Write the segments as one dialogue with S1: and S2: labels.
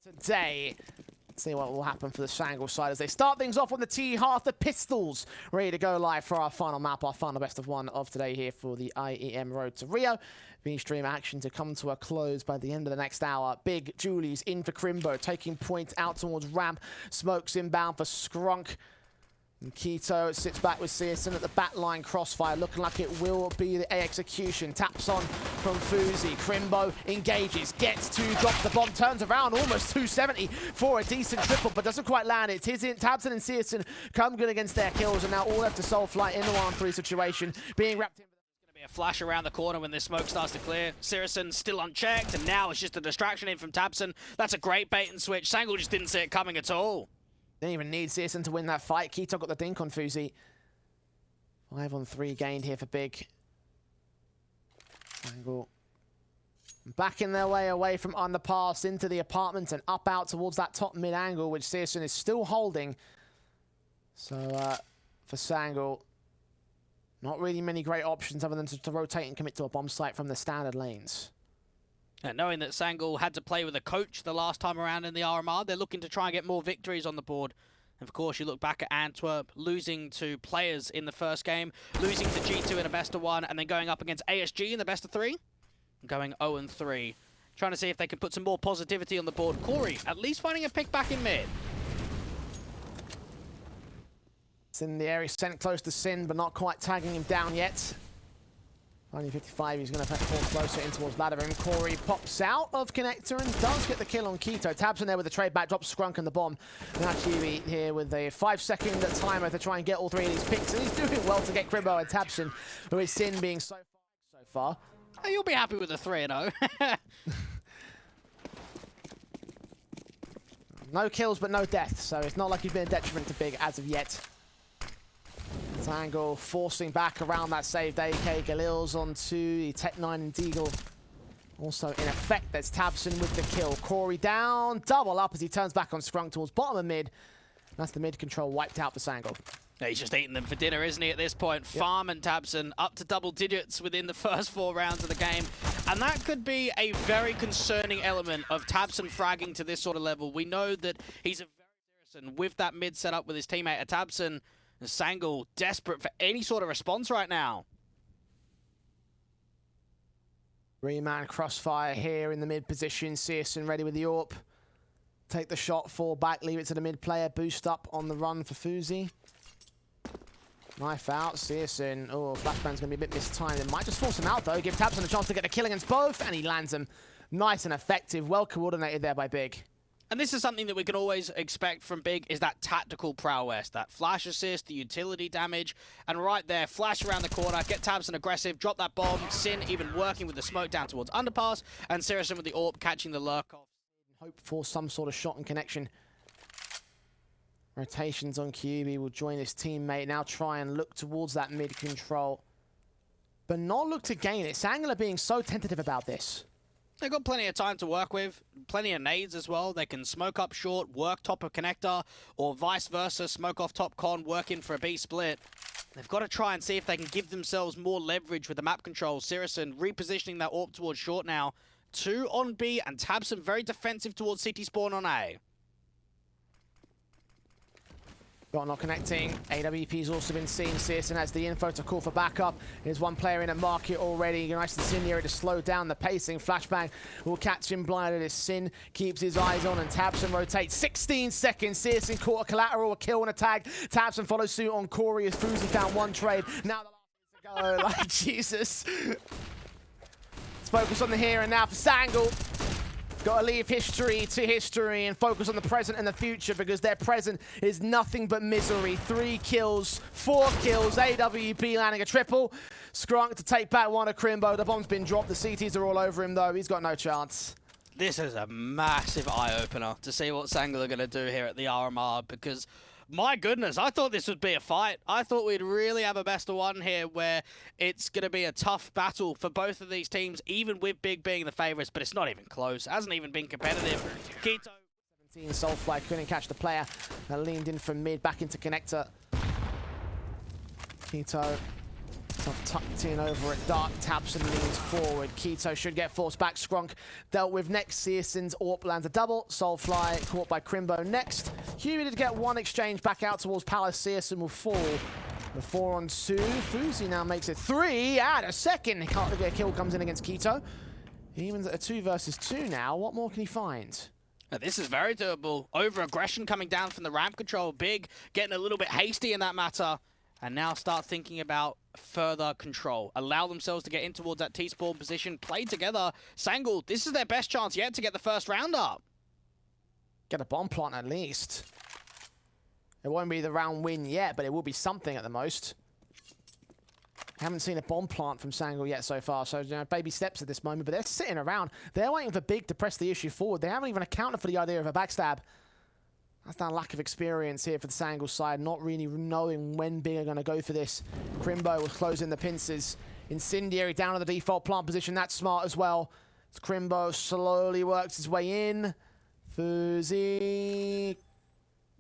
S1: today. Let's see what will happen for the Sangal side as they start things off on the tee half. The Pistols ready to go live for our final map, our final best of one of today here for the IEM Road to Rio. V-stream action to come to a close by the end of the next hour. Big Julie's in for Crimbo, taking point out towards ramp. Smokes inbound for Skrunk. And Keto sits back with Searson at the back line. Crossfire looking like it will be the execution. Taps on from Fuzi. Crimbo engages, gets two, drops the bomb, turns around, almost 270 for a decent triple, but doesn't quite land it. Tabson and Searson come good against their kills, and now all left to Soulflight in the 1-3 situation, being wrapped in.
S2: A flash around the corner when this smoke starts to clear. Searson still unchecked, and now it's just a distraction in from Tabson. That's a great bait and switch. Sangal just didn't see it coming at all.
S1: Didn't even need Searson to win that fight. Keto got the dink on Fuzi. 5-on-3 gained here for Big. Sangal backing their way away from underpass into the apartment and up out towards that top mid angle, which Searson is still holding. So for Sangal, not really many great options other than to rotate and commit to a bomb site from the standard lanes.
S2: And knowing that Sangal had to play with a coach the last time around in the RMR, they're looking to try and get more victories on the board. And of course, you look back at Antwerp, losing to players in the first game, losing to G2 in a best of one, and then going up against ASG in the best of three, going 0-3. Trying to see if they can put some more positivity on the board. Corey, at least finding a pick back in mid.
S1: It's in the area, sent close to Sin, but not quite tagging him down yet. Only 55, he's going to fall closer in towards ladder room. Corey pops out of connector and does get the kill on Keto. Tabson there with the trade back, drops Skrunk and the bomb. Now Chibi here with a 5-second timer to try and get all three of these picks, and he's doing well to get Crimbo and Tabson, who is Sin being so far.
S2: Oh, you'll be happy with a 3-0.
S1: No kills, but no deaths, so it's not like he's been a detriment to Big as of yet. Sangal forcing back around that saved AK. Galil's onto the Tech-9 and Deagle. Also in effect, there's Tabson with the kill. Corey down, double up as he turns back on Skrunk towards bottom of mid. That's the mid control wiped out for Sangal.
S2: Yeah, he's just eating them for dinner, isn't he, at this point? Yep. Farm and Tabson up to double digits within the first 4 rounds of the game. And that could be a very concerning element of Tabson fragging to this sort of level. We know that he's a very serious, with that mid setup with his teammate Tabson. Sangal desperate for any sort of response right now.
S1: 3-man crossfire here in the mid position. Searson ready with the AWP. Take the shot, fall back, leave it to the mid player. Boost up on the run for Fuzi. Knife out, Searson. Oh, flashbang's going to be a bit mistimed. It might just force him out though. Give Tabson a chance to get the kill against both, and he lands them. Nice and effective. Well coordinated there by Big.
S2: And this is something that we can always expect from Big, is that tactical prowess, that flash assist, the utility damage, and right there, flash around the corner, get Tabson aggressive, drop that bomb, Sin even working with the smoke down towards underpass, and Searson with the AWP catching the lurk off.
S1: Hope for some sort of shot and connection. Rotations on QB will join his teammate, now try and look towards that mid control, but not look to gain it. Sangal are being so tentative about this.
S2: They've got plenty of time to work with, plenty of nades as well. They can smoke up short, work top of connector, or vice versa, smoke off top con, work in for a B split. They've got to try and see if they can give themselves more leverage with the map control. Searson repositioning that AWP towards short now. 2 on B, and Tabson very defensive towards city spawn on A.
S1: Got not connecting. AWP's also been seen. Searson has the info to call for backup. There's one player in a market already. Nice and Sin here to slow down the pacing. Flashbang will catch him blinded as Sin keeps his eyes on, and Tabson rotates. 16 seconds. Searson caught a collateral, a kill and a tag. Tabson follows suit on Corey as Fuzi found one trade. Now the last to go. Like Jesus. Let's focus on the here and now for Sangal. Got to leave history to history and focus on the present and the future, because their present is nothing but misery. 3 kills, 4 kills, AWP landing a triple. Skrunk to take back one of Crimbo. The bomb's been dropped. The CTs are all over him though. He's got no chance.
S2: This is a massive eye-opener to see what Sangal are going to do here at the RMR, because my goodness, I thought this would be a fight. I thought we'd really have a best of one here where it's going to be a tough battle for both of these teams, even with Big being the favourites, but it's not even close. It hasn't even been competitive. Keto.
S1: 17 Soulfly couldn't catch the player that leaned in from mid, back into connector. Keto Tucked in over at Dark. Tabson leans forward. Keto should get forced back. Skrunk dealt with next. Searson's AWP lands a double. Soulfly caught by Crimbo next. Huey did get one exchange back out towards Palace. Searson will fall. The 4-on-2. Fuzi now makes it 3 and a second. He can't get a kill. Comes in against Keto. Evens at a 2 versus 2 now. What more can he find?
S2: Now, this is very doable. Over-aggression coming down from the ramp control. Big getting a little bit hasty in that matter. And now start thinking about further control. Allow themselves to get in towards that T-spawn position. Play together. Sangal, this is their best chance yet to get the first round up.
S1: Get a bomb plant at least. It won't be the round win yet, but it will be something at the most. Haven't seen a bomb plant from Sangal yet so far, so baby steps at this moment, but they're sitting around. They're waiting for Big to press the issue forward. They haven't even accounted for the idea of a backstab. That's that lack of experience here for the Sangal side, not really knowing when Big are going to go for this. Crimbo was closing the pincers. Incendiary down to the default plant position. That's smart as well. As Crimbo slowly works his way in. Fuzi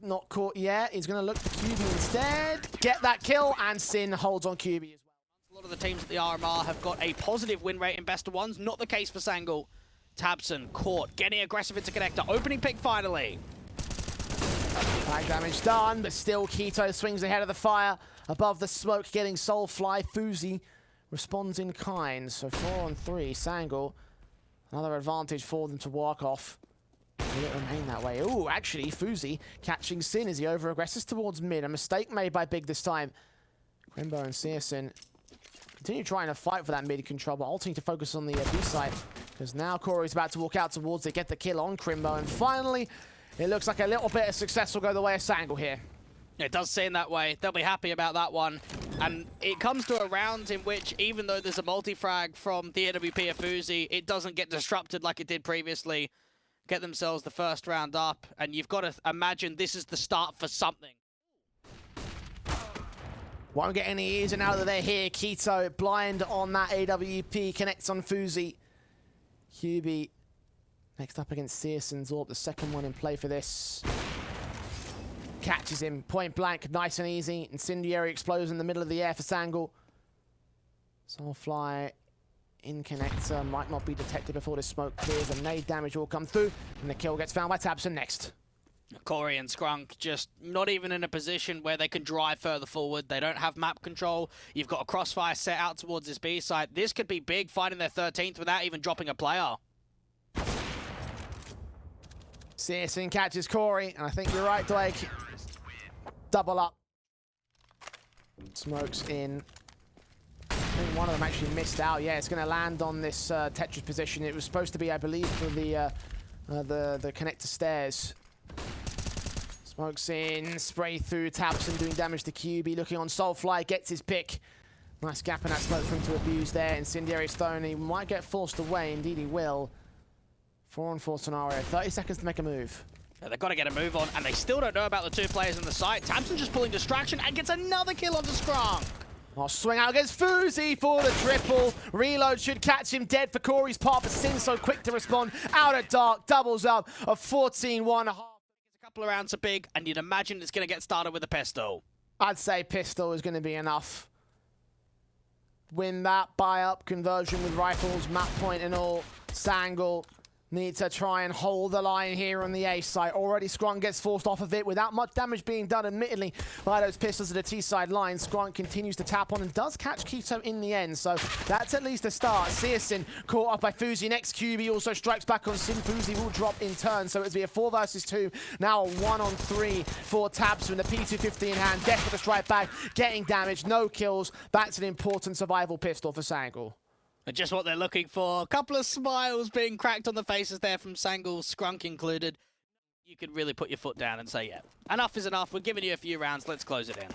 S1: not caught yet. He's going to look for QB instead. Get that kill, and Sin holds on QB as well.
S2: A lot of the teams at the RMR have got a positive win rate in best of ones. Not the case for Sangal. Tabson caught, getting aggressive into connector. Opening pick finally.
S1: Flag damage done, but still Keto swings ahead of the fire. Above the smoke, getting Soulfly. Fuzi responds in kind. So 4-on-3, Sangal. Another advantage for them to walk off. Will it remain that way? Ooh, actually, Fuzi catching Sin as he over-aggresses towards mid. A mistake made by Big this time. Crimbo and Searson continue trying to fight for that mid control, but ultimately to focus on the B side. Because now Corey's about to walk out towards it, get the kill on Crimbo, and finally, it looks like a little bit of success will go the way of Sangal here.
S2: It does seem that way. They'll be happy about that one. And it comes to a round in which, even though there's a multi-frag from the AWP of Fuzi, it doesn't get disrupted like it did previously. Get themselves the first round up, and you've got to imagine this is the start for something.
S1: Won't get any easier now that they're here. Keto blind on that AWP, connects on Fuzi. QB next up against Searson's AWP, the second one in play for this. Catches him point blank, nice and easy. Incendiary explodes in the middle of the air for Sangal. Soulfly in connector, might not be detected before the smoke clears. The nade damage will come through, and the kill gets found by Tabson next.
S2: Corey and Skrunk just not even in a position where they can drive further forward. They don't have map control. You've got a crossfire set out towards this B site. This could be big, fighting their 13th without even dropping a player.
S1: Searson catches Corey, and I think you're right, Blake. Double up. Smokes in. I think one of them actually missed out. Yeah, it's going to land on this Tetris position. It was supposed to be, I believe, for the connector stairs. Smokes in, spray through, Tabson doing damage to QB, looking on Soulfly, gets his pick. Nice gap in that smoke for him to abuse there. Incendiary Stone, he might get forced away, indeed he will. 4-on-4 scenario, 30 seconds to make a move.
S2: Yeah, they've got to get a move on, and they still don't know about the two players in the site. Tabson just pulling distraction and gets another kill onto Skrunk.
S1: I'll swing out against Fuzi for the triple. Reload should catch him dead for Corey's part, but Sin so quick to respond. Out at Dark, doubles up a 14-1.5.
S2: A couple of rounds are big, and you'd imagine it's going to get started with a pistol.
S1: I'd say pistol is going to be enough. Win that buy-up conversion with rifles, map point and all. Sangal need to try and hold the line here on the A side. Already Skrunk gets forced off of it without much damage being done, admittedly, by those pistols at the T-side line. Skrunk continues to tap on and does catch Keto in the end, so that's at least a start. Searson caught up by Fuzi. Next QB also strikes back on Sin. Fuzi will drop in turn, so it'll be a 4 versus 2. Now a 1-on-3 for Tabson. The P250 in hand, desperate to strike back, getting damage, no kills. That's an important survival pistol for Sangal.
S2: Just what they're looking for. A couple of smiles being cracked on the faces there from Sangal, Skrunk included. You could really put your foot down and say, yeah, enough is enough. We're giving you a few rounds. Let's close it in.
S1: At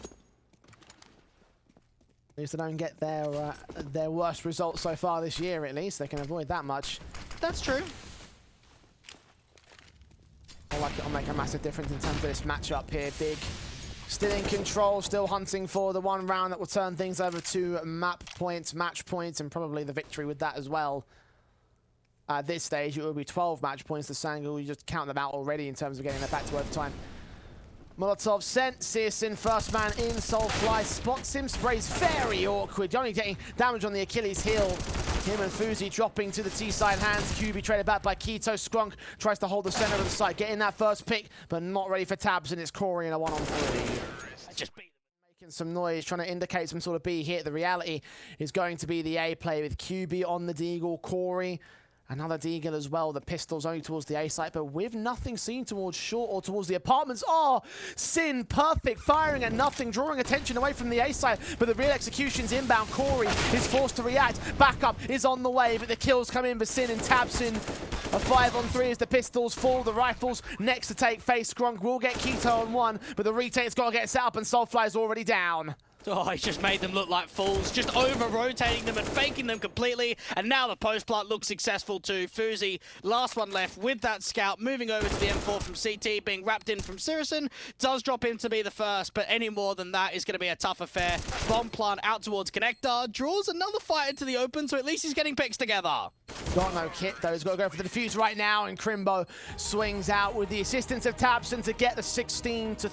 S1: least they don't get their worst results so far this year, at least. They can avoid that much.
S2: That's true.
S1: I like it'll make a massive difference in terms of this matchup here. Big still in control, still hunting for the one round that will turn things over to map points, match points, and probably the victory with that as well. At this stage, it will be 12 match points to Sangal. You just count them out already in terms of getting that back to overtime. Molotov sent. Searson, first man in. Soulfly spots him. Sprays very awkward. Only getting damage on the Achilles heel. Him and Fuzi dropping to the T-side hands. QB traded back by Keto. Skrunk tries to hold the center of the site, getting that first pick, but not ready for tabs, and it's Corey in a 1-on-3.
S2: Just beat
S1: Making some noise, trying to indicate some sort of B hit. The reality is going to be the A play with QB on the Deagle. Corey, another Deagle as well. The pistol's only towards the A site, but with nothing seen towards short or towards the apartments. Oh, Sin, perfect, firing at nothing, drawing attention away from the A site, but the real execution's inbound. Corey is forced to react. Backup is on the way, but the kills come in for Sin and Tabsin. A 5-on-3 as the pistols fall. The rifles next to take face. Skrunk will get Keto on one, but the retake's got to get set up, and Soulfly's already down.
S2: Oh, he's just made them look like fools, just over-rotating them and faking them completely. And now the post-plant looks successful too. Fuzi, last one left with that scout, moving over to the M4 from CT, being wrapped in from Searson. Does drop him to be the first, but any more than that is going to be a tough affair. Bomb plant out towards Connector, draws another fight into the open, so at least he's getting picks together.
S1: Got no kit though, he's got to go for the defuse right now, and Crimbo swings out with the assistance of Tabson to get the 16-3.